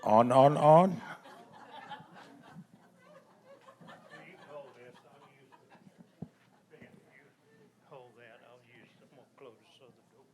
On. You can hold this, I'll use the pen. You hold that, I'm gonna close this other door.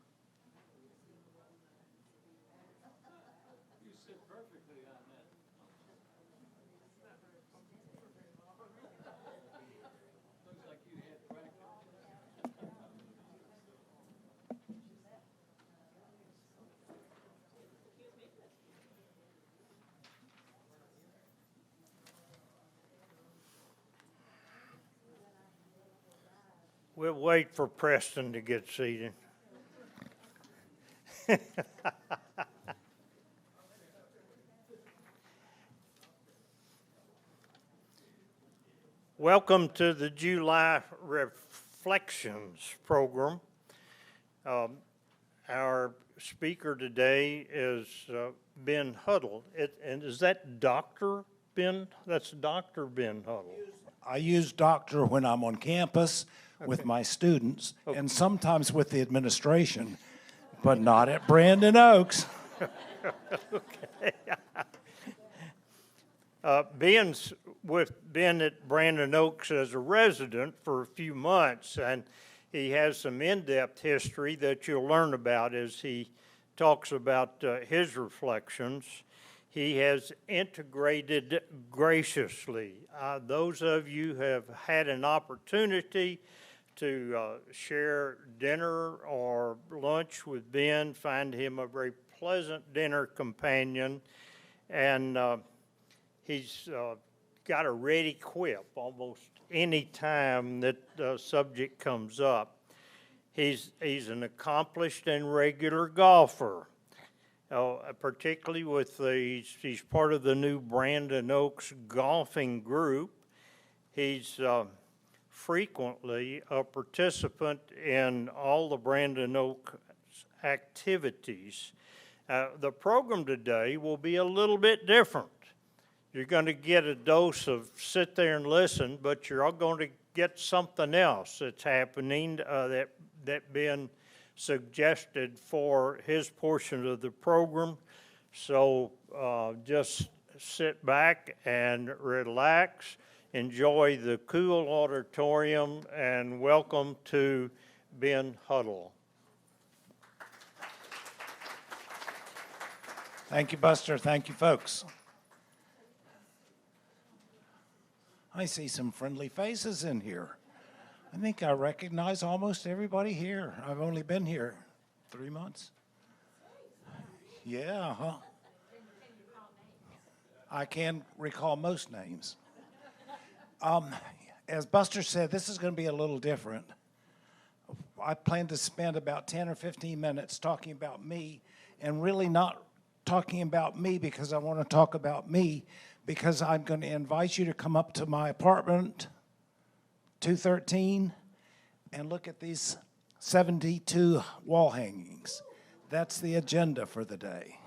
We'll wait for Preston to get seated. Welcome to the July Reflections program. Our speaker today is Ben Huddle. And is that Dr. Ben? That's Dr. Ben Huddle. I use doctor when I'm on campus with my students and sometimes with the administration, but not at Brandon Oaks. Ben's been at Brandon Oaks as a resident for a few months, and he has some in-depth history that you'll learn about as he talks about his reflections. He has integrated graciously. Those of you who have had an opportunity to share dinner or lunch with Ben, find him a very pleasant dinner companion, and he's got a ready quip almost any time that the subject comes up. He's an accomplished and regular golfer, particularly with he's part of the new Brandon Oaks golfing group. He's frequently a participant in all the Brandon Oaks activities. The program today will be a little bit different. You're going to get a dose of sit there and listen, but you're all going to get something else that's happening that Ben suggested for his portion of the program. So just sit back and relax, enjoy the cool auditorium, and welcome to Ben Huddle. Thank you, Buster. Thank you, folks. I see some friendly faces in here. I think I recognize almost everybody here. I've only been here 3 months. Yeah, huh? I can recall most names. As Buster said, this is going to be a little different. I plan to spend about 10 or 15 minutes talking about me, and really not talking about me because I want to talk about me, because I'm going to invite you to come up to my apartment, 213, and look at these 72 wall hangings. That's the agenda for the day.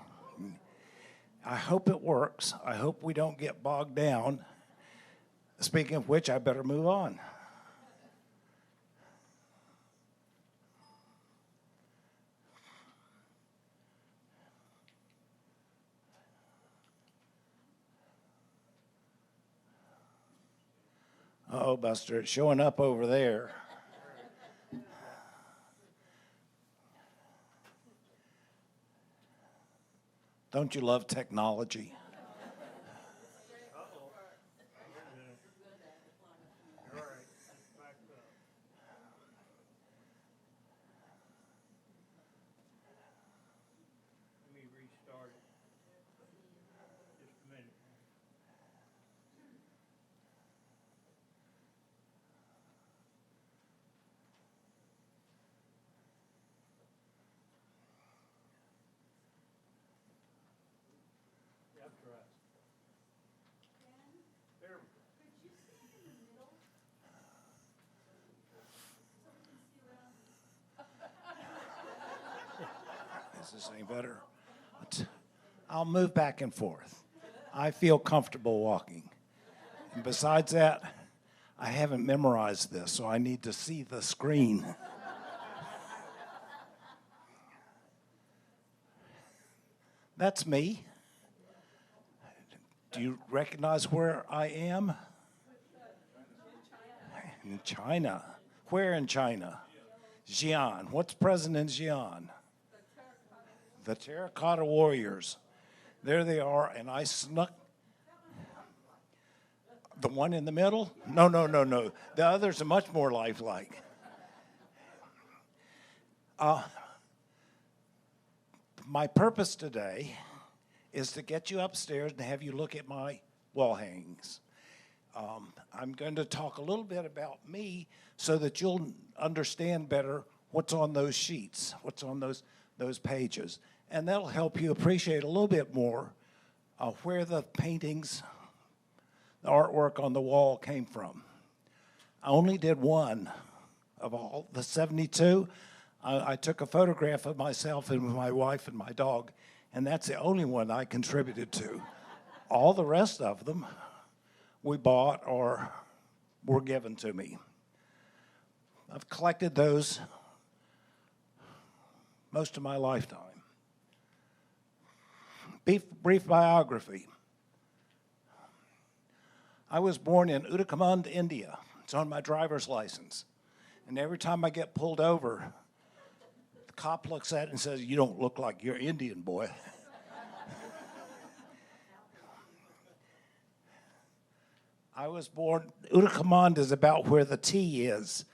I hope it works. I hope we don't get bogged down. Speaking of which, I better move on. Oh, Buster, it's showing up over there. Don't you love technology? Is this any better? I'll move back and forth. I feel comfortable walking. And besides that, I haven't memorized this, so I need to see the screen. That's me. Do you recognize where I am? In China. Where in China? Xi'an. What's present in Xi'an? The Terracotta Warriors. There they are, and I snuck. The one in the middle? No. The others are much more lifelike. My purpose today is to get you upstairs and have you look at my wall hangings. I'm going to talk a little bit about me so that you'll understand better what's on those sheets, what's on those pages. And that'll help you appreciate a little bit more where the paintings, the artwork on the wall came from. I only did one of all the 72. I took a photograph of myself and my wife and my dog, and that's the only one I contributed to. All the rest of them we bought or were given to me. I've collected those most of my lifetime. Brief biography. I was born in Uttaramand, India. It's on my driver's license. And every time I get pulled over, the cop looks at it and says, "You don't look like you're Indian, boy." I was born, Uttaramand is about where the T is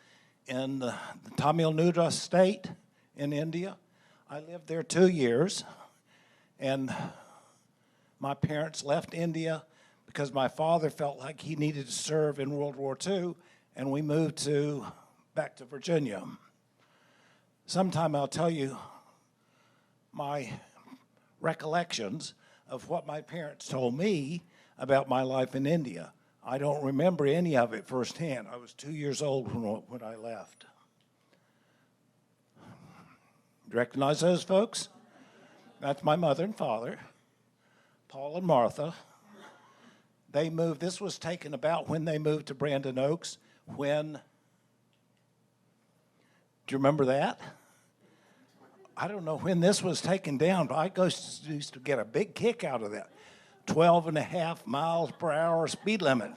in the Tamil Nadu state in India. I lived there 2 years, and my parents left India because my father felt like he needed to serve in World War II, and we moved back to Virginia. Sometime I'll tell you my recollections of what my parents told me about my life in India. I don't remember any of it firsthand. I was 2 years old when I left. You recognize those folks? That's my mother and father, Paul and Martha. They moved, this was taken about when they moved to Brandon Oaks, do you remember that? I don't know when this was taken down, but I used to get a big kick out of that. 12.5 miles per hour speed limit.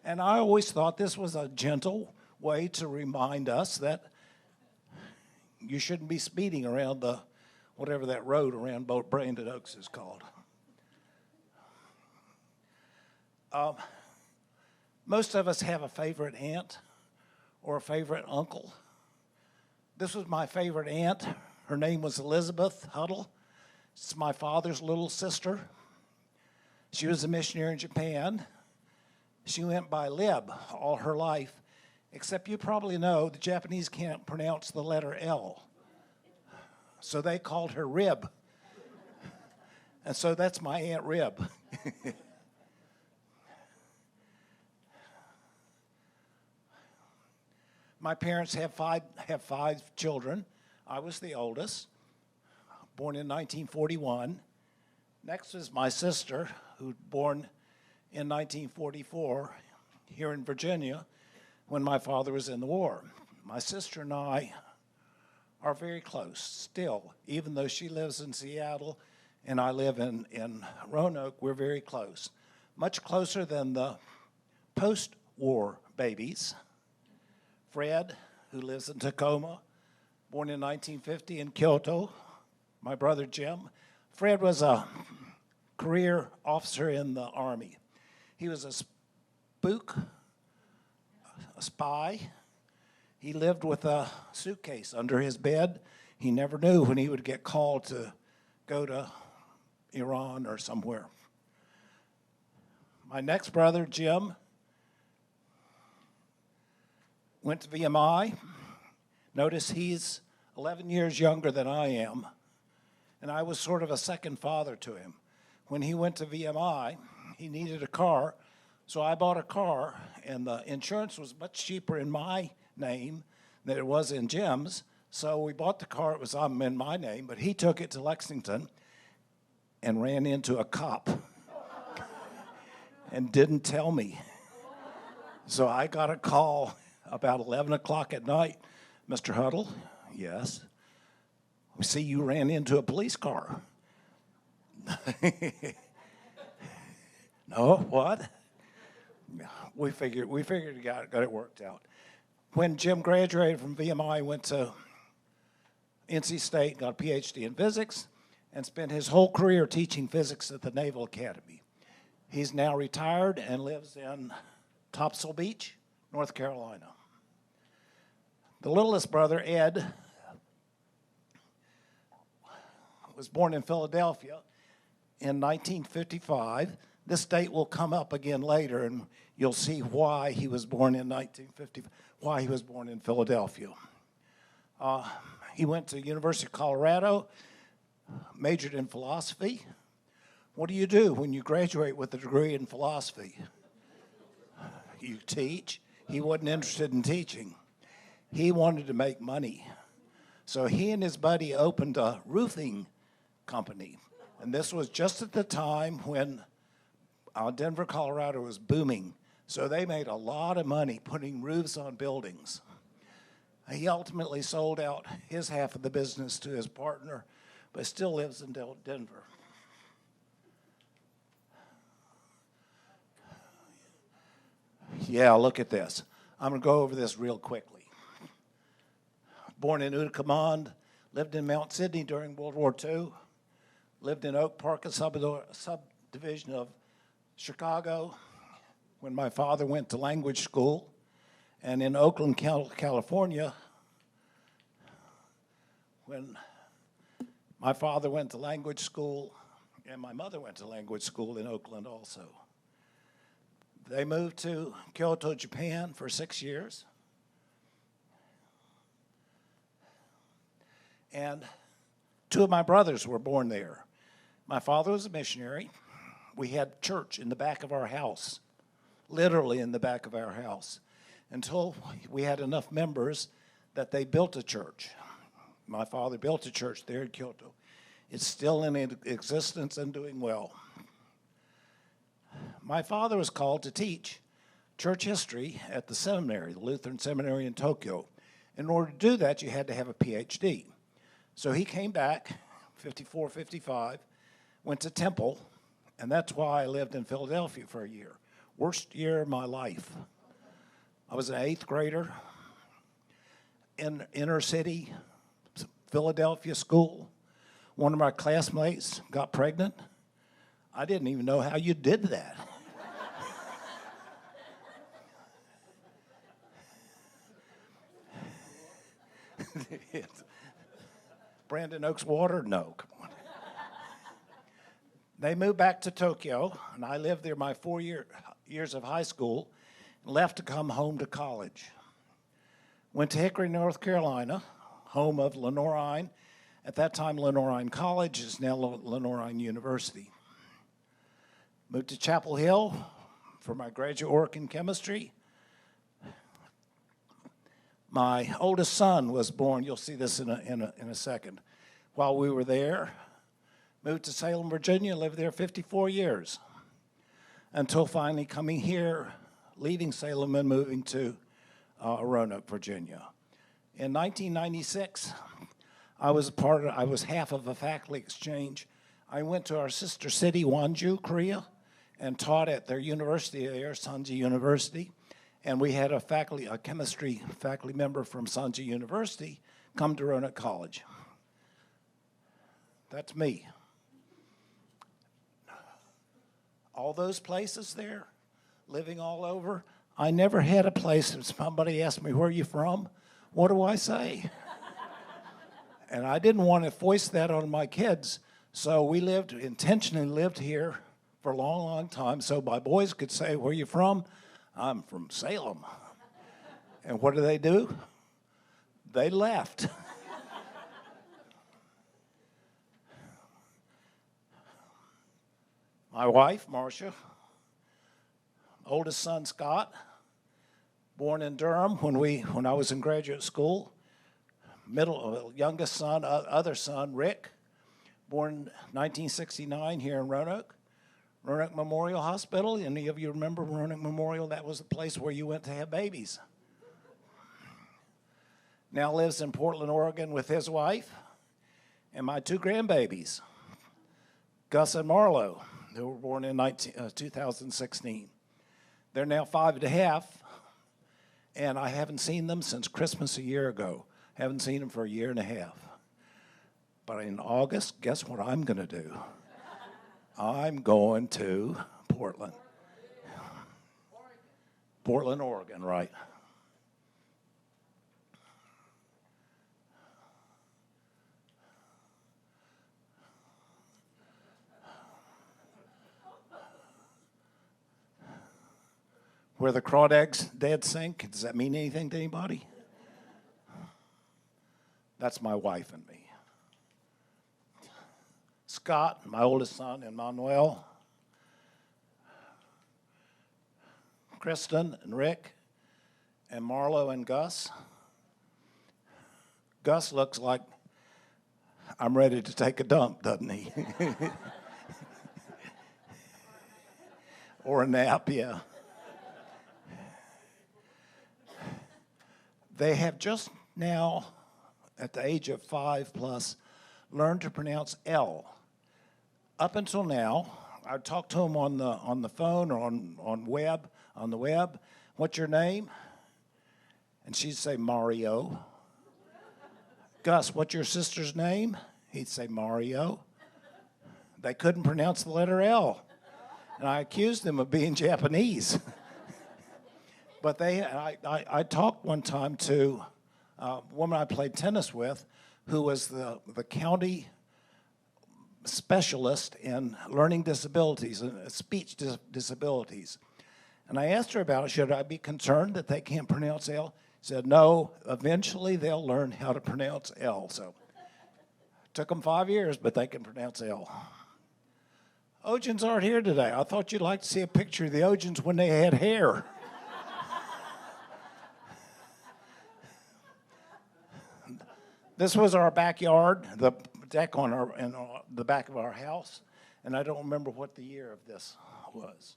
And I always thought this was a gentle way to remind us that you shouldn't be speeding around whatever that road around Brandon Oaks is called. Most of us have a favorite aunt or a favorite uncle. This was my favorite aunt. Her name was Elizabeth Huddle. It's my father's little sister. She was a missionary in Japan. She went by Lib all her life, except you probably know the Japanese can't pronounce the letter L. So they called her Rib. And so that's my Aunt Rib. My parents have five children. I was the oldest, born in 1941. Next is my sister, who was born in 1944 here in Virginia when my father was in the war. My sister and I are very close still, even though she lives in Seattle and I live in Roanoke. We're very close, much closer than the post-war babies. Fred, who lives in Tacoma, born in 1950 in Kyoto. My brother Jim. Fred was a career officer in the Army. He was a spook, a spy. He lived with a suitcase under his bed. He never knew when he would get called to go to Iran or somewhere. My next brother, Jim, went to VMI. Notice he's 11 years younger than I am, and I was sort of a second father to him. When he went to VMI, he needed a car, so I bought a car, and the insurance was much cheaper in my name than it was in Jim's, so we bought the car. It was in my name, but he took it to Lexington and ran into a cop and didn't tell me. So I got a call about 11 o'clock at night. "Mr. Huddle?" "Yes." "We see you ran into a police car." No, what? We figured got it worked out. When Jim graduated from VMI, went to NC State, got a PhD in physics, and spent his whole career teaching physics at the Naval Academy. He's now retired and lives in Topsail Beach, North Carolina. The littlest brother, Ed, was born in Philadelphia in 1955. This date will come up again later, and you'll see why he was born in 1950, why he was born in Philadelphia. He went to University of Colorado, majored in philosophy. What do you do when you graduate with a degree in philosophy? You teach. He wasn't interested in teaching. He wanted to make money. So he and his buddy opened a roofing company. And this was just at the time when Denver, Colorado was booming. So they made a lot of money putting roofs on buildings. He ultimately sold out his half of the business to his partner, but still lives in Denver. Yeah, look at this. I'm going to go over this real quickly. Born in Utica, lived in Mount Sidney during World War II, lived in Oak Park, a subdivision of Chicago, when my father went to language school, and in Oakland, California, when my father went to language school, and my mother went to language school in Oakland also. They moved to Kyoto, Japan for 6 years. And two of my brothers were born there. My father was a missionary. We had church in the back of our house, literally in the back of our house, until we had enough members that they built a church. My father built a church there in Kyoto. It's still in existence and doing well. My father was called to teach church history at the seminary, the Lutheran Seminary in Tokyo. In order to do that, you had to have a PhD. So he came back, 54, 55, went to Temple, and that's why I lived in Philadelphia for a year. Worst year of my life. I was an 8th grader in inner city Philadelphia school. One of my classmates got pregnant. I didn't even know how you did that. Brandon Oaks water? No, come on. They moved back to Tokyo, and I lived there my 4 years of high school, and left to come home to college. Went to Hickory, North Carolina, home of Lenorine. At that time, Lenorine College is now Lenorine University. Moved to Chapel Hill for my graduate work in chemistry. My oldest son was born, you'll see this in a second, while we were there. Moved to Salem, Virginia, lived there 54 years, until finally coming here, leaving Salem and moving to Roanoke, Virginia. In 1996, I was half of a faculty exchange. I went to our sister city, Wonju, Korea, and taught at their university there, Sanji University. And we had a chemistry faculty member from Sanji University come to Roanoke College. That's me. All those places there, living all over, I never had a place if somebody asked me, where are you from? What do I say? And I didn't want to foist that on my kids, so we intentionally lived here for a long, long time, so my boys could say, where are you from? I'm from Salem. And what do? They left. My wife, Marcia, oldest son, Scott, born in Durham when I was in graduate school. Youngest son, other son, Rick, born 1969 here in Roanoke. Roanoke Memorial Hospital. Any of you remember Roanoke Memorial? That was the place where you went to have babies. Now lives in Portland, Oregon with his wife and my 2 grandbabies. Gus and Marlo, who were born in 2016. They're now 5.5, and I haven't seen them since Christmas a year ago. Haven't seen them for a year and a half. But in August, guess what I'm going to do? I'm going to Portland. Portland, Oregon, right. Where the crawdads dead sink, does that mean anything to anybody? That's my wife and me. Scott, my oldest son, and Manuel. Kristen and Rick, and Marlo and Gus. Gus looks like I'm ready to take a dump, doesn't he? Or a nap, yeah. They have just now, at the age of 5+, learned to pronounce L. Up until now, I talked to them on the phone or on the web. What's your name? And she'd say Mario. Gus, what's your sister's name? He'd say Mario. They couldn't pronounce the letter L, and I accused them of being Japanese. But I talked one time to a woman I played tennis with, who was the county specialist in learning disabilities and speech disabilities. And I asked her about it. Should I be concerned that they can't pronounce L? She said, no, eventually they'll learn how to pronounce L. So it took them 5 years, but they can pronounce L. Ojans aren't here today. I thought you'd like to see a picture of the Ojans when they had hair. This was our backyard, the deck on the back of our house, and I don't remember what the year of this was.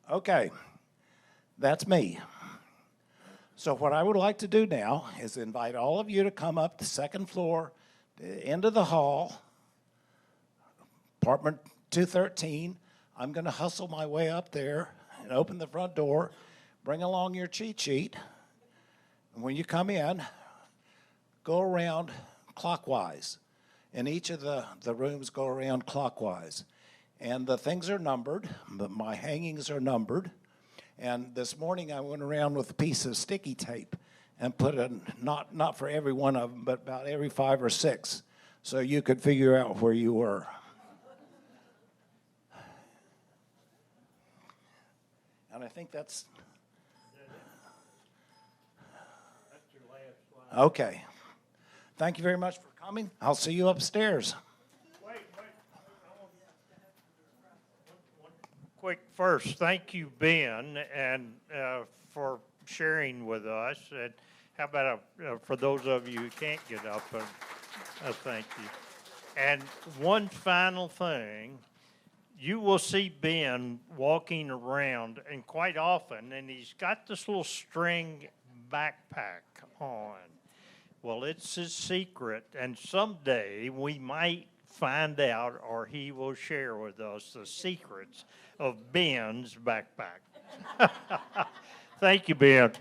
Okay, that's me. So what I would like to do now is invite all of you to come up the second floor, the end of the hall, apartment 213. I'm going to hustle my way up there and open the front door, bring along your cheat sheet. And when you come in, go around clockwise. In each of the rooms, go around clockwise. And the things are numbered. My hangings are numbered. And this morning I went around with a piece of sticky tape and put it, not for every one of them, but about every 5 or 6, so you could figure out where you were. And I think that's okay. Thank you very much for coming. I'll see you upstairs. Wait. One quick first, thank you, Ben, and for sharing with us. And how about for those of you who can't get up, a thank you. And one final thing, you will see Ben walking around, and quite often, and he's got this little string backpack on. Well, it's his secret, and someday we might find out, or he will share with us the secrets of Ben's backpack. Thank you, Ben.